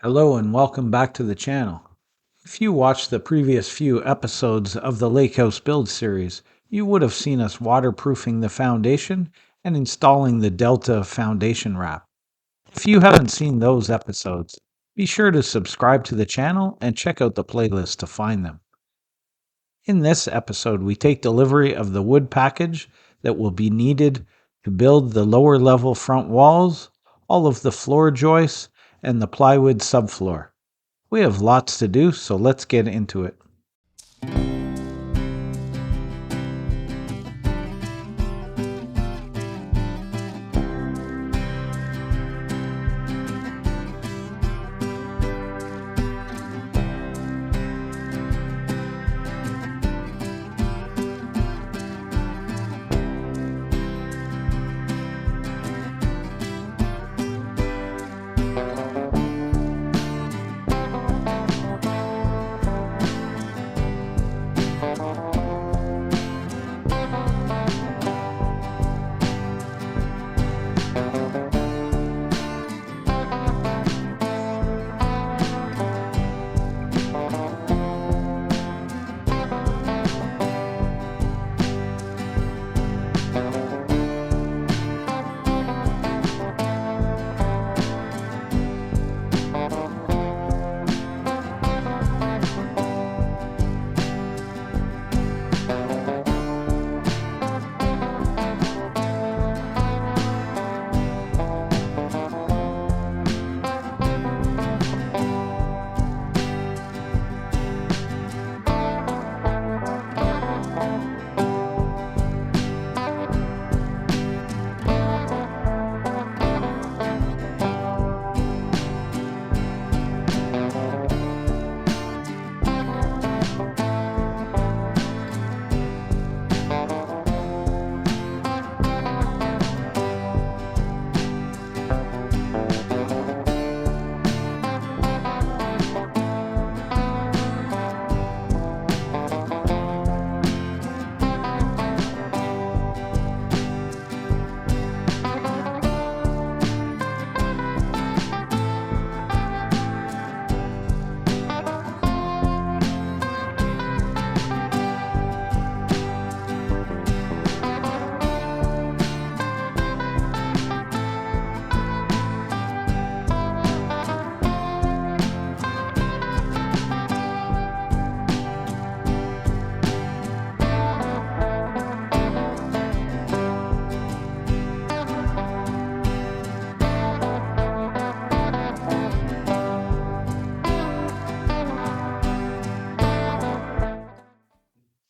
Hello and welcome back to the channel. If you watched the previous few episodes of the Lakehouse Build series, you would have seen us waterproofing the foundation and installing the Delta foundation wrap. If you haven't seen those episodes, be sure to subscribe to the channel and check out the playlist to find them. In this episode, we take delivery of the wood package that will be needed to build the lower level front walls, all of the floor joists, and the plywood subfloor. We have lots to do, so let's get into it.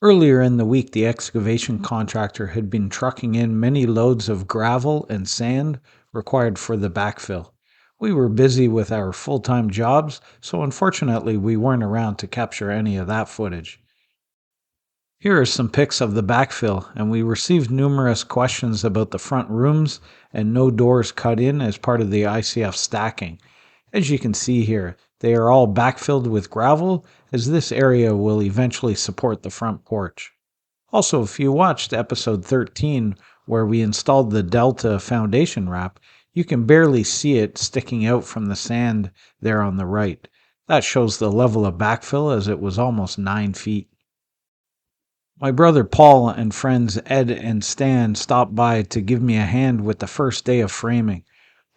Earlier in the week, the excavation contractor had been trucking in many loads of gravel and sand required for the backfill. We were busy with our full-time jobs, so unfortunately we weren't around to capture any of that footage. Here are some pics of the backfill, and we received numerous questions about the front rooms and no doors cut in as part of the ICF stacking. As you can see here, they are all backfilled with gravel, as this area will eventually support the front porch. Also, if you watched episode 13, where we installed the Delta foundation wrap, you can barely see it sticking out from the sand there on the right. That shows the level of backfill, as it was almost 9 feet. My brother Paul and friends Ed and Stan stopped by to give me a hand with the first day of framing.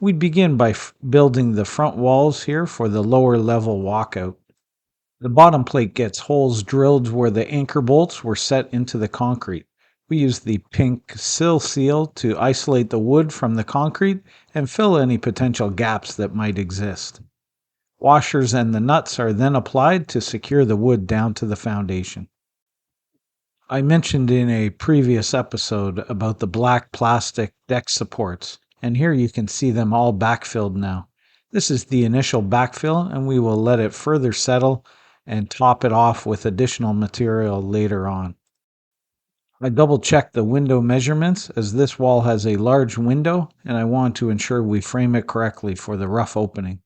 We'd begin by building the front walls here for the lower level walkout. The bottom plate gets holes drilled where the anchor bolts were set into the concrete. We use the pink sill seal to isolate the wood from the concrete and fill any potential gaps that might exist. Washers and the nuts are then applied to secure the wood down to the foundation. I mentioned in a previous episode about the black plastic deck supports, and here you can see them all backfilled now. This is the initial backfill, and we will let it further settle and top it off with additional material later on. I double-checked the window measurements, as this wall has a large window, and I want to ensure we frame it correctly for the rough opening.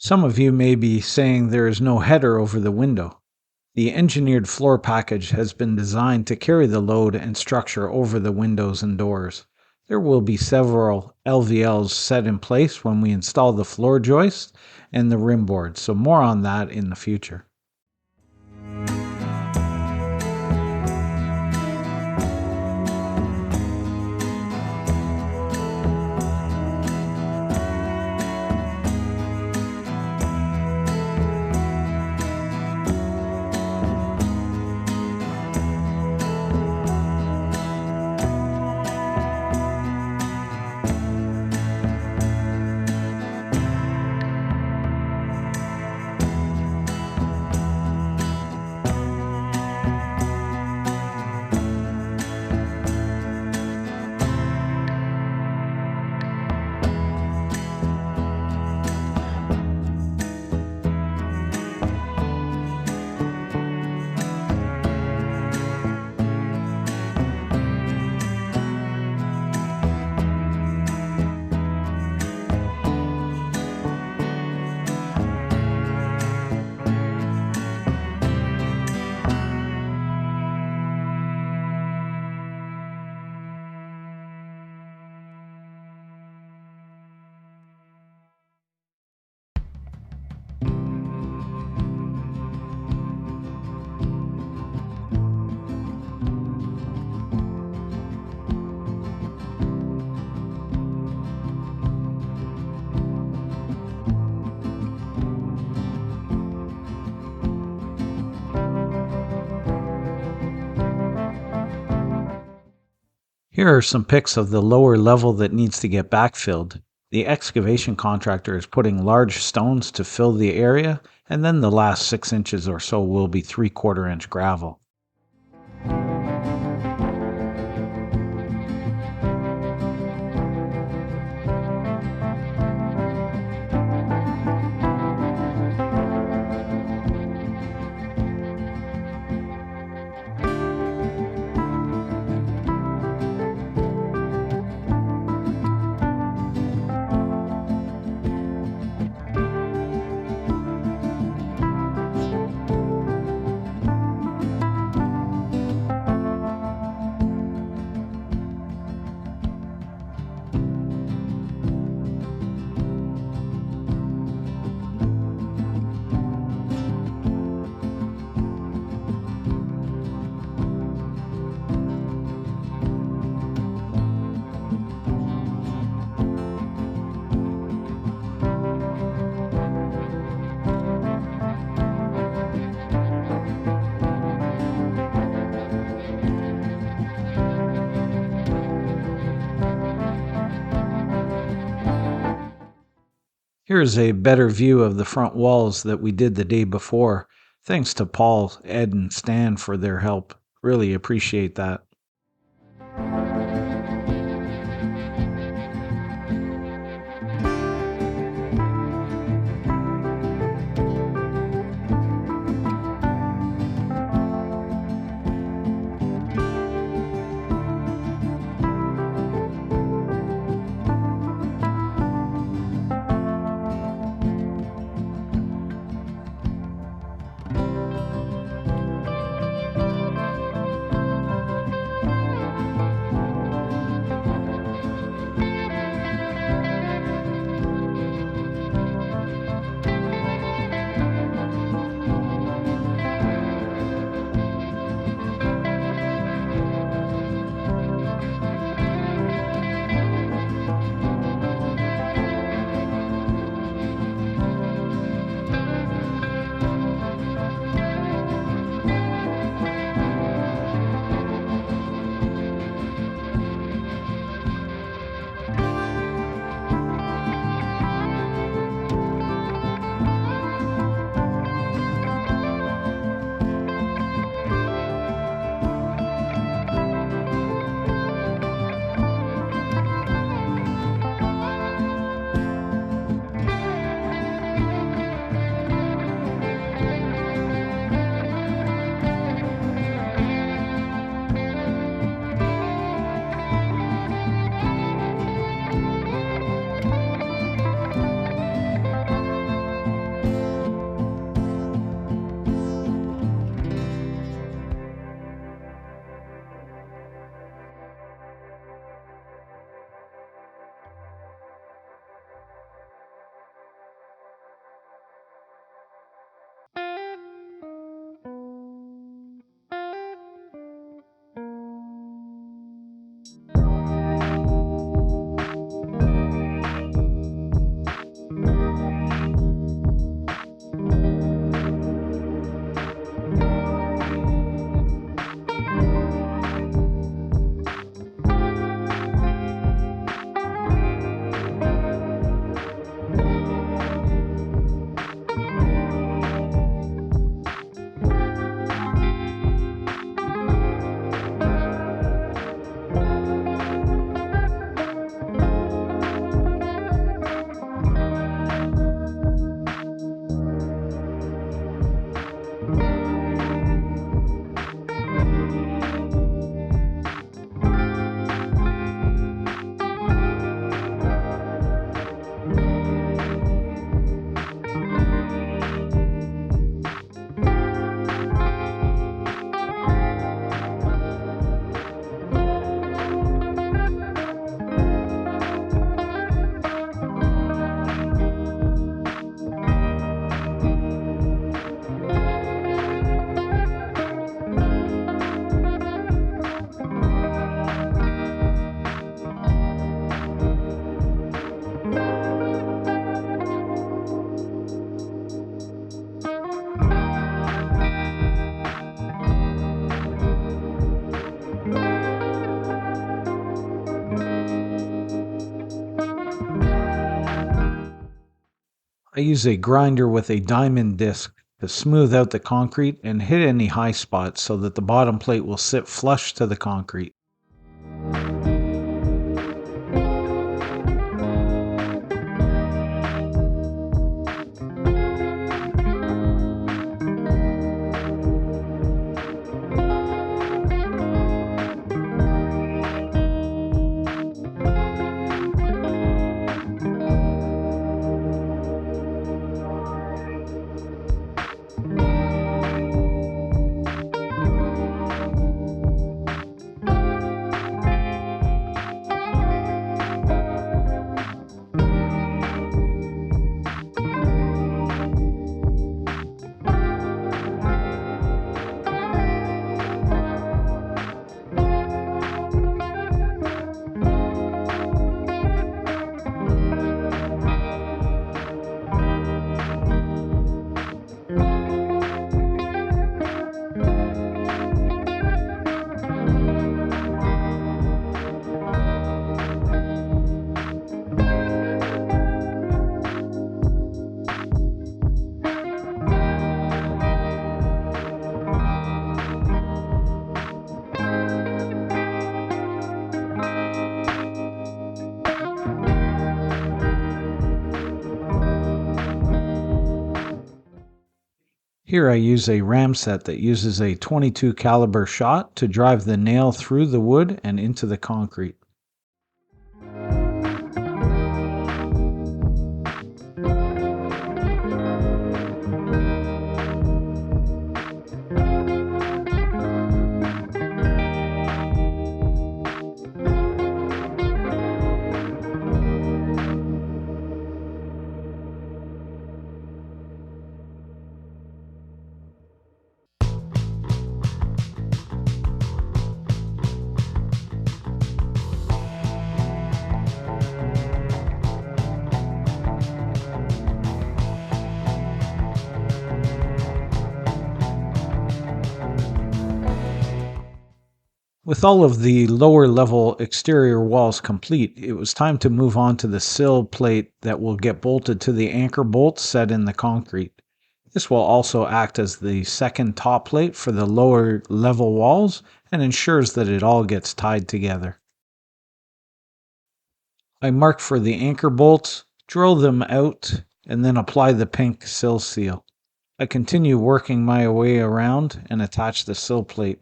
Some of you may be saying there is no header over the window. The engineered floor package has been designed to carry the load and structure over the windows and doors. There will be several LVLs set in place when we install the floor joist and the rim board, so more on that in the future. Here are some pics of the lower level that needs to get backfilled. The excavation contractor is putting large stones to fill the area, and then the last 6 inches or so will be 3/4 inch gravel. Here's a better view of the front walls that we did the day before. Thanks to Paul, Ed, and Stan for their help. Really appreciate that. I use a grinder with a diamond disc to smooth out the concrete and hit any high spots so that the bottom plate will sit flush to the concrete. Here I use a ram set that uses a 22 caliber shot to drive the nail through the wood and into the concrete. With all of the lower level exterior walls complete, it was time to move on to the sill plate that will get bolted to the anchor bolts set in the concrete. This will also act as the second top plate for the lower level walls and ensures that it all gets tied together. I mark for the anchor bolts, drill them out, and then apply the pink sill seal. I continue working my way around and attach the sill plate.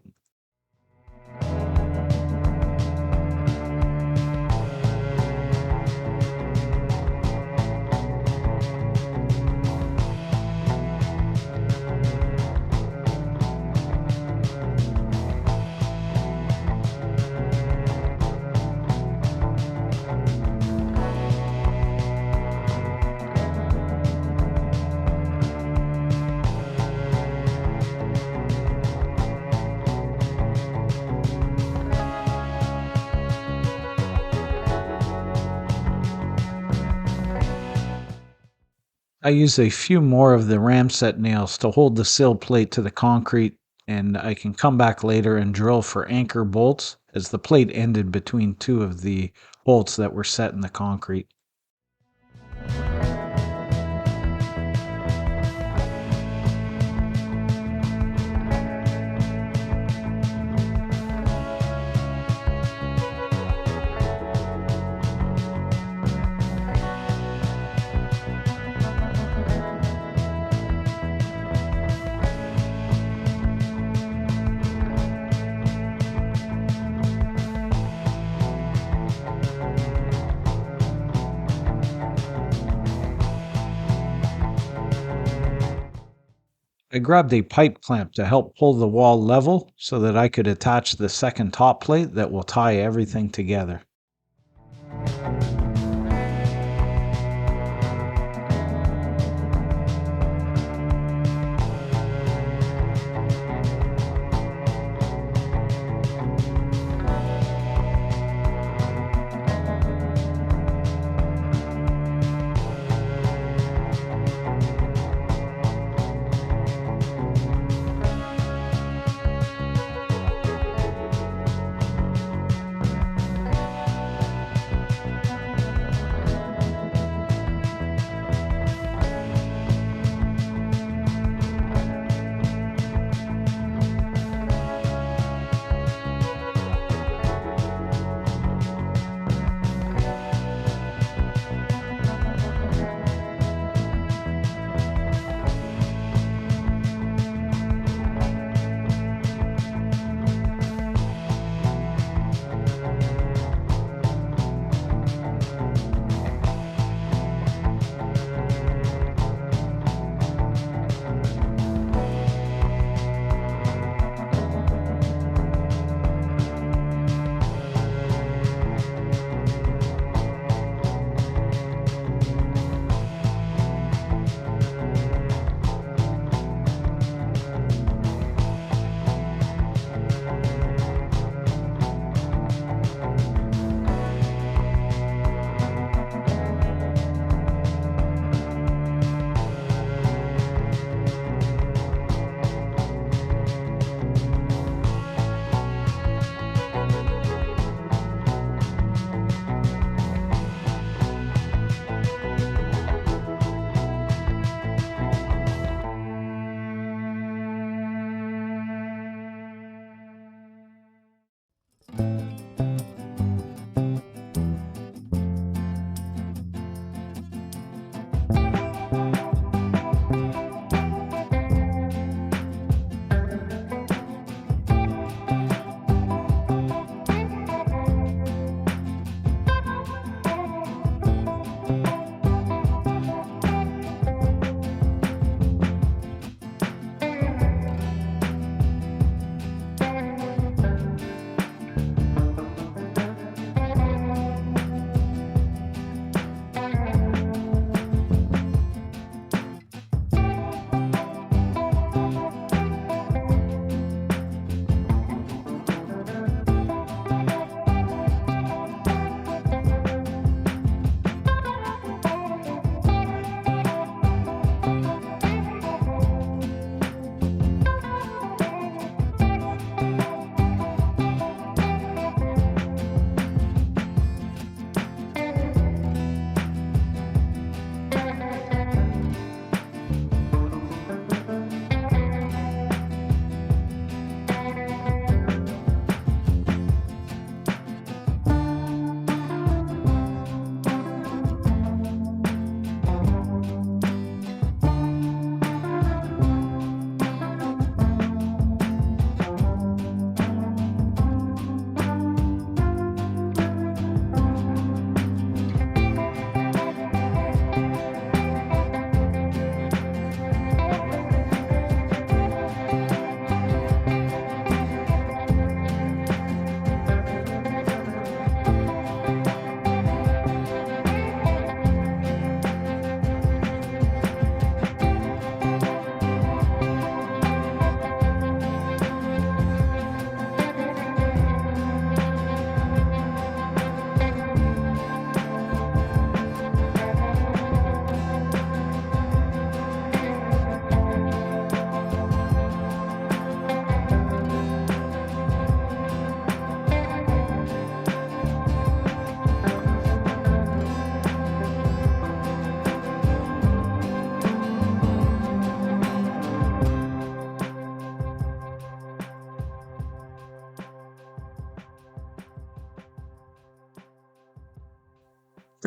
I use a few more of the ram set nails to hold the sill plate to the concrete, and I can come back later and drill for anchor bolts as the plate ended between two of the bolts that were set in the concrete. I grabbed a pipe clamp to help pull the wall level so that I could attach the second top plate that will tie everything together.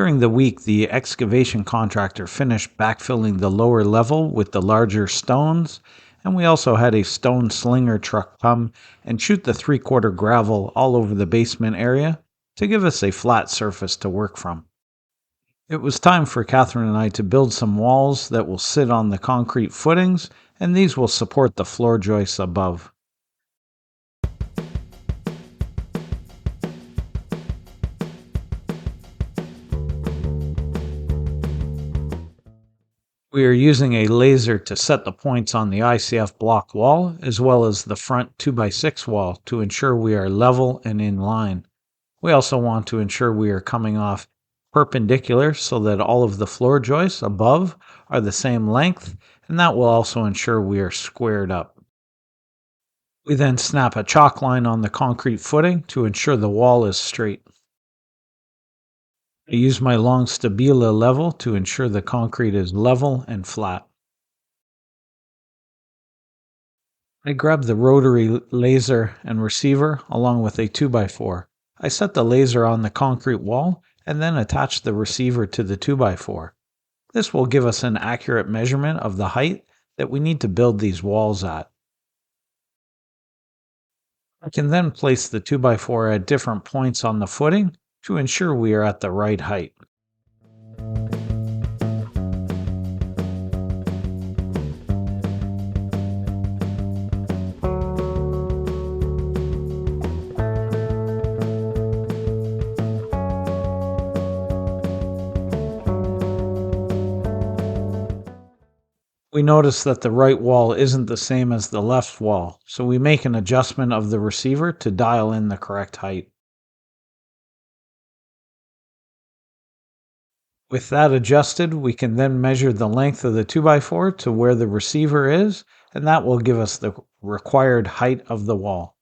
During the week, the excavation contractor finished backfilling the lower level with the larger stones, and we also had a stone slinger truck come and shoot the 3/4 gravel all over the basement area to give us a flat surface to work from. It was time for Catherine and I to build some walls that will sit on the concrete footings, and these will support the floor joists above. We are using a laser to set the points on the ICF block wall as well as the front 2x6 wall to ensure we are level and in line. We also want to ensure we are coming off perpendicular so that all of the floor joists above are the same length, and that will also ensure we are squared up. We then snap a chalk line on the concrete footing to ensure the wall is straight. I use my long stabila level to ensure the concrete is level and flat. I grab the rotary laser and receiver along with a 2x4. I set the laser on the concrete wall and then attach the receiver to the 2x4. This will give us an accurate measurement of the height that we need to build these walls at. I can then place the 2x4 at different points on the footing to ensure we are at the right height. We notice that the right wall isn't the same as the left wall, so we make an adjustment of the receiver to dial in the correct height. With that adjusted, we can then measure the length of the 2x4 to where the receiver is, and that will give us the required height of the wall.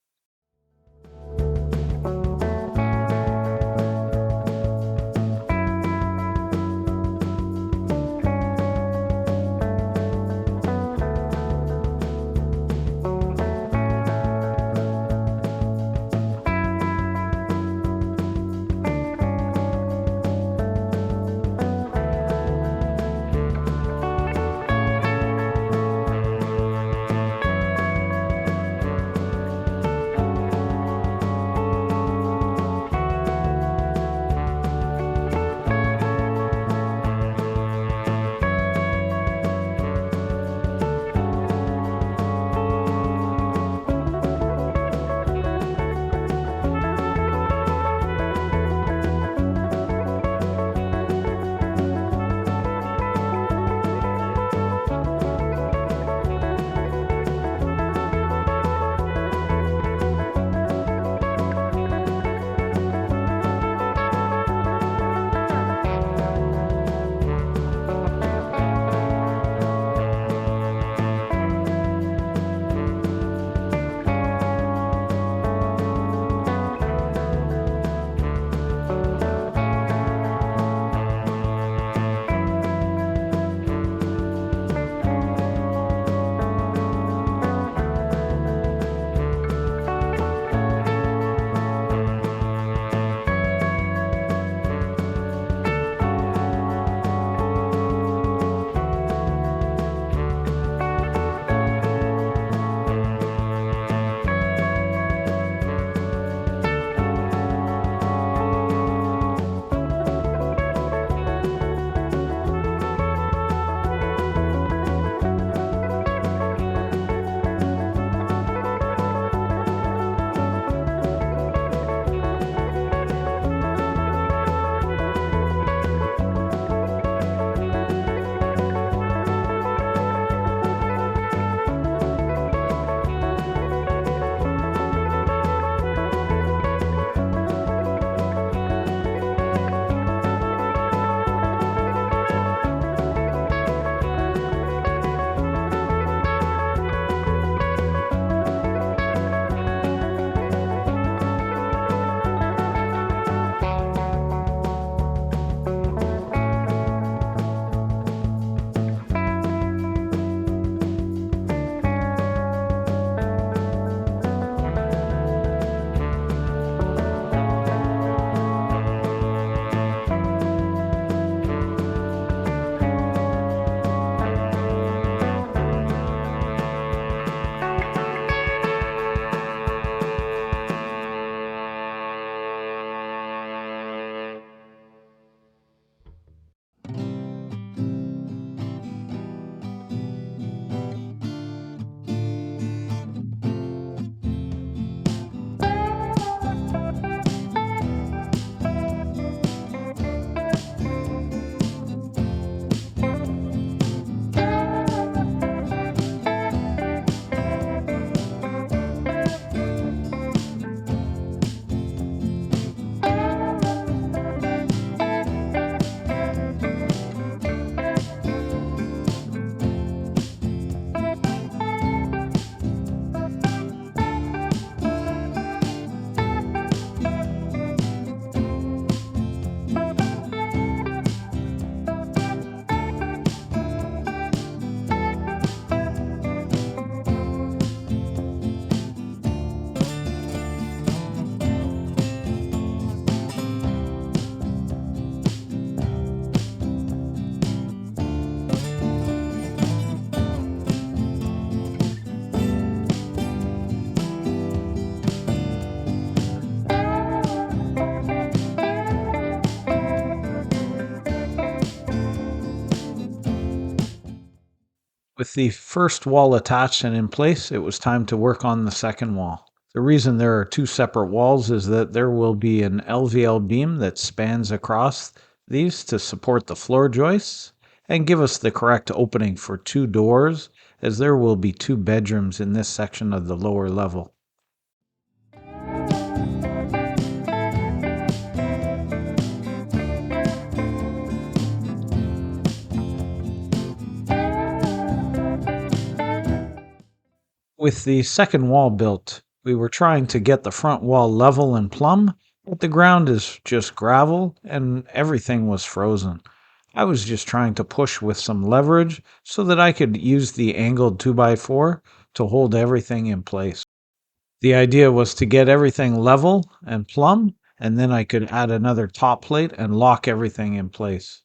With the first wall attached and in place, it was time to work on the second wall. The reason there are two separate walls is that there will be an LVL beam that spans across these to support the floor joists and give us the correct opening for two doors, as there will be two bedrooms in this section of the lower level. With the second wall built, we were trying to get the front wall level and plumb, but the ground is just gravel and everything was frozen. I was just trying to push with some leverage so that I could use the angled 2x4 to hold everything in place. The idea was to get everything level and plumb, and then I could add another top plate and lock everything in place.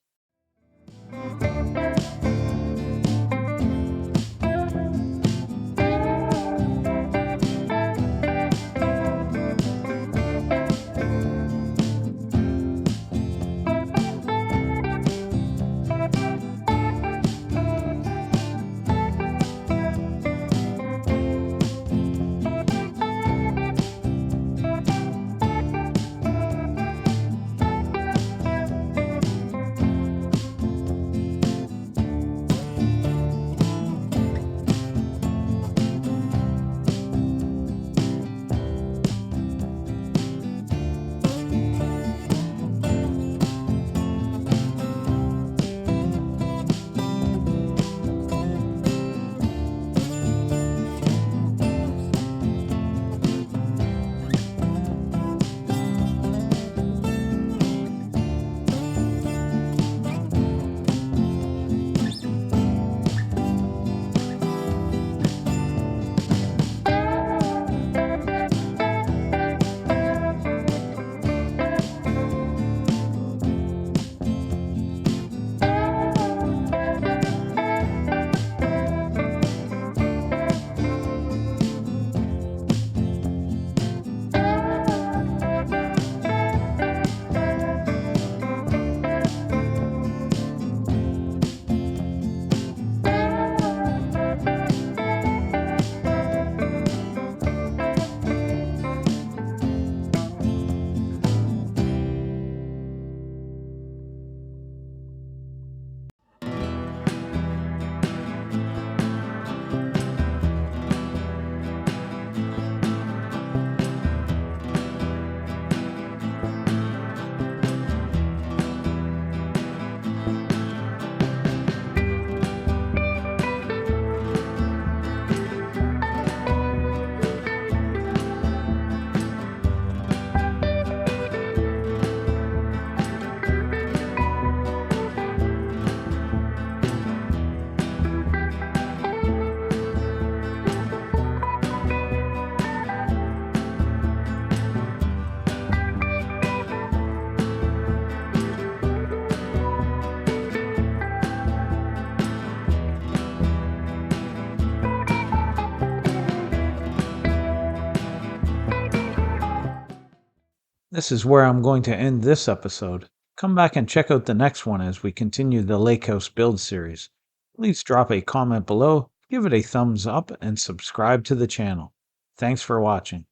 This is where I'm going to end this episode. Come back and check out the next one as we continue the Lakehouse Build series. Please drop a comment below, give it a thumbs up, and subscribe to the channel. Thanks for watching.